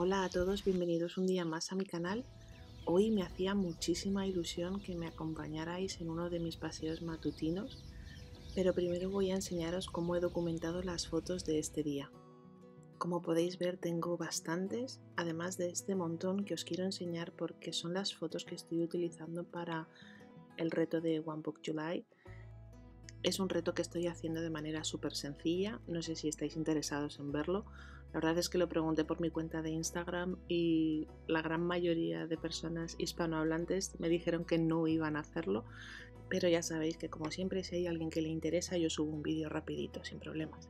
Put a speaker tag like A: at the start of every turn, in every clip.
A: Hola a todos, bienvenidos un día más a mi canal. Hoy me hacía muchísima ilusión que me acompañarais en uno de mis paseos matutinos, pero primero voy a enseñaros cómo he documentado las fotos de este día. Como podéis ver tengo bastantes, además de este montón que os quiero enseñar porque son las fotos que estoy utilizando para el reto de One Book July. Es un reto que estoy haciendo de manera súper sencilla, no sé si estáis interesados en verlo. La verdad es que lo pregunté por mi cuenta de Instagram y la gran mayoría de personas hispanohablantes me dijeron que no iban a hacerlo, pero ya sabéis que como siempre si hay alguien que le interesa yo subo un vídeo rapidito, sin problemas.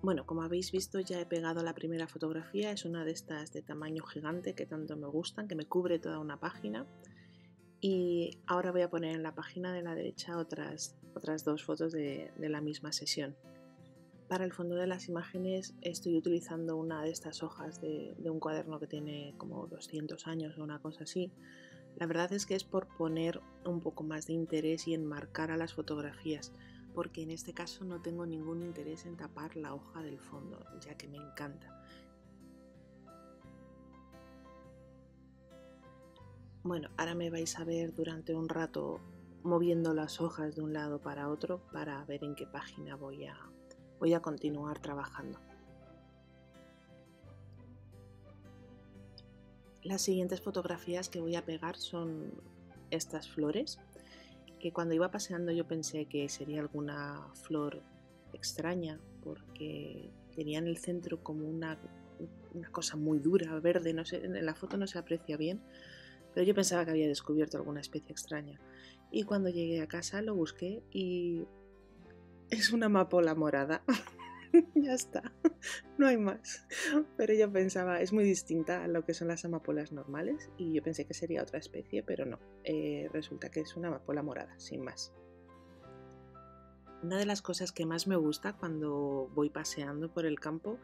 A: Bueno, como habéis visto ya he pegado la primera fotografía, es una de estas de tamaño gigante que tanto me gustan, que me cubre toda una página. Y ahora voy a poner en la página de la derecha otras dos fotos de la misma sesión. Para el fondo de las imágenes estoy utilizando una de estas hojas de un cuaderno que tiene como 200 años o una cosa así. La verdad es que es por poner un poco más de interés y enmarcar a las fotografías, porque en este caso no tengo ningún interés en tapar la hoja del fondo, ya que me encanta. Bueno, ahora me vais a ver durante un rato moviendo las hojas de un lado para otro para ver en qué página voy a continuar trabajando. Las siguientes fotografías que voy a pegar son estas flores, que cuando iba paseando yo pensé que sería alguna flor extraña porque tenía en el centro como una cosa muy dura, verde, no sé, en la foto no se aprecia bien, pero yo pensaba que había descubierto alguna especie extraña. Y cuando llegué a casa lo busqué y es una amapola morada. Ya está, no hay más. Pero yo pensaba, es muy distinta a lo que son las amapolas normales y yo pensé que sería otra especie, pero no. Resulta que es una amapola morada, sin más. Una de las cosas que más me gusta cuando voy paseando por el campo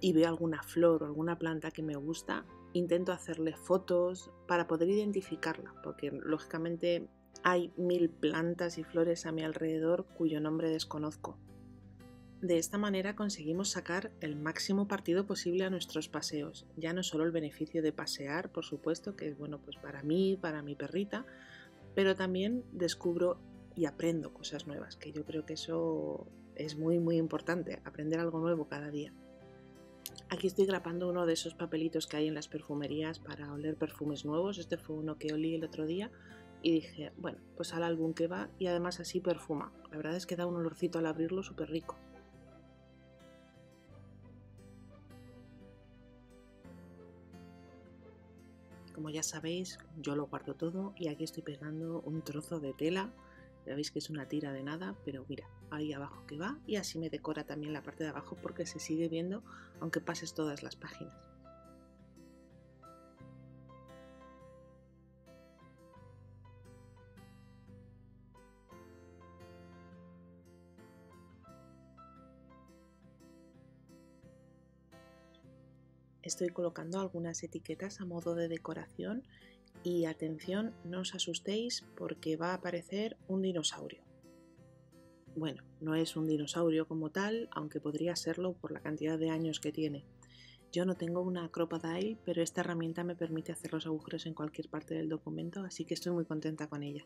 A: y veo alguna flor o alguna planta que me gusta, intento hacerle fotos para poder identificarla, porque lógicamente hay 1000 plantas y flores a mi alrededor cuyo nombre desconozco. De esta manera conseguimos sacar el máximo partido posible a nuestros paseos, ya no solo el beneficio de pasear, por supuesto, que es bueno pues para mí, para mi perrita, pero también descubro y aprendo cosas nuevas, que yo creo que eso es muy importante, aprender algo nuevo cada día. Aquí estoy grapando uno de esos papelitos que hay en las perfumerías para oler perfumes nuevos. Este fue uno que olí el otro día y dije, bueno, pues al álbum que va y además así perfuma. La verdad es que da un olorcito al abrirlo súper rico. Como ya sabéis, yo lo guardo todo y aquí estoy pegando un trozo de tela. Ya veis que es una tira de nada, pero mira, ahí abajo que va y así me decora también la parte de abajo porque se sigue viendo aunque pases todas las páginas. Estoy colocando algunas etiquetas a modo de decoración y atención, no os asustéis porque va a aparecer un dinosaurio. Bueno, no es un dinosaurio como tal, aunque podría serlo por la cantidad de años que tiene. Yo no tengo una Crocodile, pero esta herramienta me permite hacer los agujeros en cualquier parte del documento, así que estoy muy contenta con ella.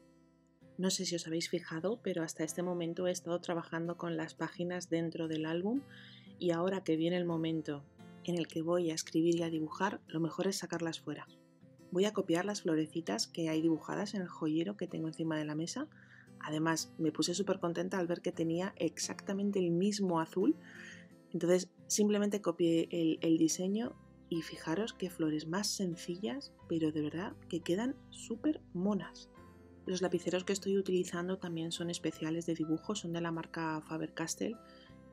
A: No sé si os habéis fijado, pero hasta este momento he estado trabajando con las páginas dentro del álbum y ahora que viene el momento en el que voy a escribir y a dibujar, lo mejor es sacarlas fuera. Voy a copiar las florecitas que hay dibujadas en el joyero que tengo encima de la mesa. Además, me puse súper contenta al ver que tenía exactamente el mismo azul. Entonces, simplemente copié el diseño y fijaros qué flores más sencillas, pero de verdad que quedan súper monas. Los lapiceros que estoy utilizando también son especiales de dibujo, son de la marca Faber-Castell,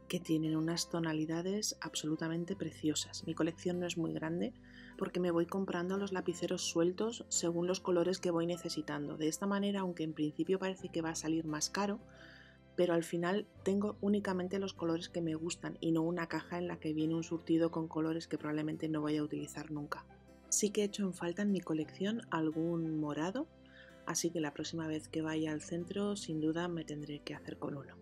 A: que tienen unas tonalidades absolutamente preciosas. Mi colección no es muy grande porque me voy comprando los lapiceros sueltos según los colores que voy necesitando. De esta manera, aunque en principio parece que va a salir más caro, pero al final tengo únicamente los colores que me gustan y no una caja en la que viene un surtido con colores que probablemente no vaya a utilizar nunca. Sí que he hecho en falta en mi colección algún morado, así que la próxima vez que vaya al centro sin duda me tendré que hacer con uno.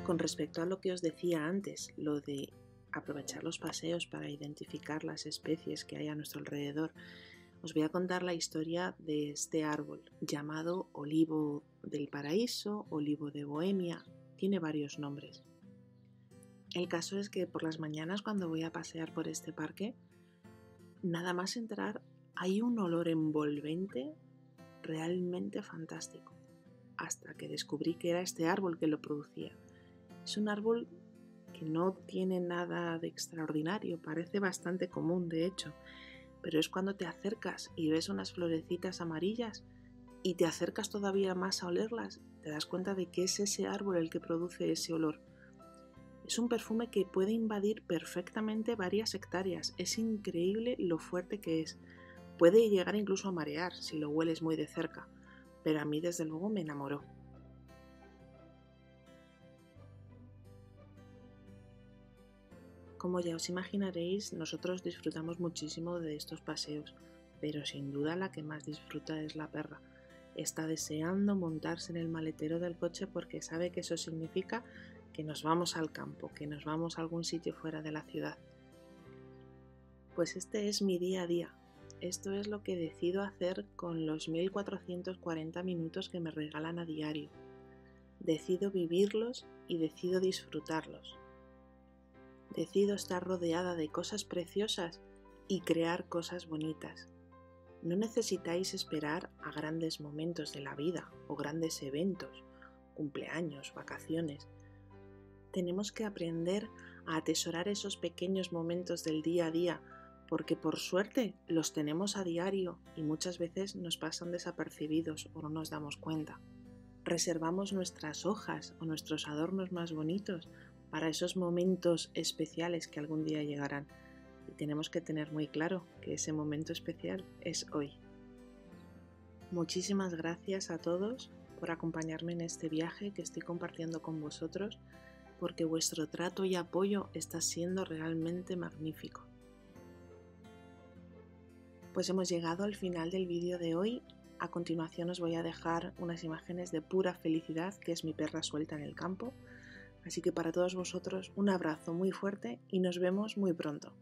A: Con respecto a lo que os decía antes, lo de aprovechar los paseos para identificar las especies que hay a nuestro alrededor, os voy a contar la historia de este árbol llamado olivo del paraíso, olivo de Bohemia, tiene varios nombres. El caso es que por las mañanas cuando voy a pasear por este parque, nada más entrar hay un olor envolvente realmente fantástico, hasta que descubrí que era este árbol que lo producía. Es un árbol que no tiene nada de extraordinario, parece bastante común de hecho, pero es cuando te acercas y ves unas florecitas amarillas y te acercas todavía más a olerlas, te das cuenta de que es ese árbol el que produce ese olor. Es un perfume que puede invadir perfectamente varias hectáreas, es increíble lo fuerte que es. Puede llegar incluso a marear si lo hueles muy de cerca, pero a mí desde luego me enamoró. Como ya os imaginaréis, nosotros disfrutamos muchísimo de estos paseos, pero sin duda la que más disfruta es la perra. Está deseando montarse en el maletero del coche porque sabe que eso significa que nos vamos al campo, que nos vamos a algún sitio fuera de la ciudad. Pues este es mi día a día. Esto es lo que decido hacer con los 1440 minutos que me regalan a diario. Decido vivirlos y decido disfrutarlos. Decido estar rodeada de cosas preciosas y crear cosas bonitas. No necesitáis esperar a grandes momentos de la vida o grandes eventos, cumpleaños, vacaciones. Tenemos que aprender a atesorar esos pequeños momentos del día a día, porque por suerte los tenemos a diario y muchas veces nos pasan desapercibidos o no nos damos cuenta. Reservamos nuestras hojas o nuestros adornos más bonitos para esos momentos especiales que algún día llegarán. Y tenemos que tener muy claro que ese momento especial es hoy. Muchísimas gracias a todos por acompañarme en este viaje que estoy compartiendo con vosotros, porque vuestro trato y apoyo está siendo realmente magnífico. Pues hemos llegado al final del vídeo de hoy. A continuación os voy a dejar unas imágenes de pura felicidad, que es mi perra suelta en el campo. Así que para todos vosotros un abrazo muy fuerte y nos vemos muy pronto.